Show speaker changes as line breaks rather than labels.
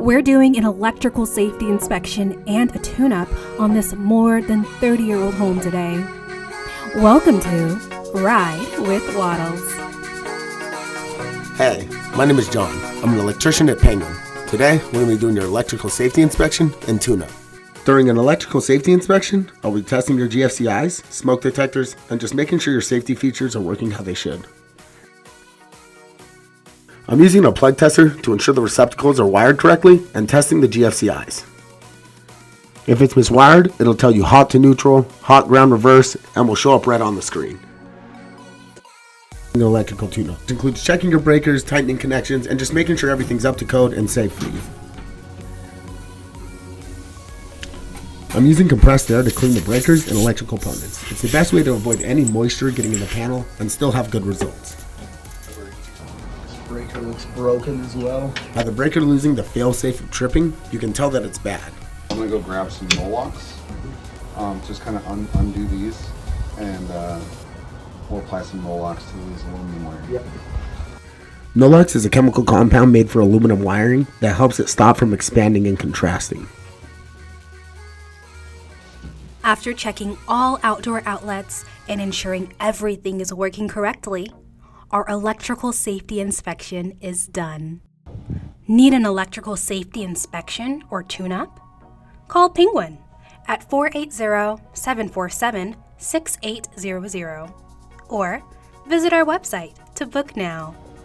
We're doing an electrical safety inspection and a tune-up on this more than 30-year-old home today. Welcome to Ride with Waddles.
Hey, my name is John. I'm an electrician at Penguin. Today, we're going to be doing your electrical safety inspection and tune-up. During an electrical safety inspection, I'll be testing your GFCIs, smoke detectors, and just making sure your safety features are working how they should. I'm using a plug tester to ensure the receptacles are wired correctly and testing the GFCIs. If it's miswired, it'll tell you hot to neutral, hot ground reverse, and will show up red on the screen. An electrical tune-up, which includes checking your breakers, tightening connections, and just making sure everything's up to code and safe for you. I'm using compressed air to clean the breakers and electrical components. It's the best way to avoid any moisture getting in the panel and still have good results.
Breaker looks broken as well.
By the breaker losing the fail-safe of tripping, you can tell that it's bad.
I'm gonna go grab some Molochs, just kind of undo these, and we'll apply some Molochs to these aluminum wiring.
Yep.
Nolux is a chemical compound made for aluminum wiring that helps it stop from expanding and contrasting.
After checking all outdoor outlets and ensuring everything is working correctly, our electrical safety inspection is done. Need an electrical safety inspection or tune-up? Call Penguin at 480-747-6800 or visit our website to book now.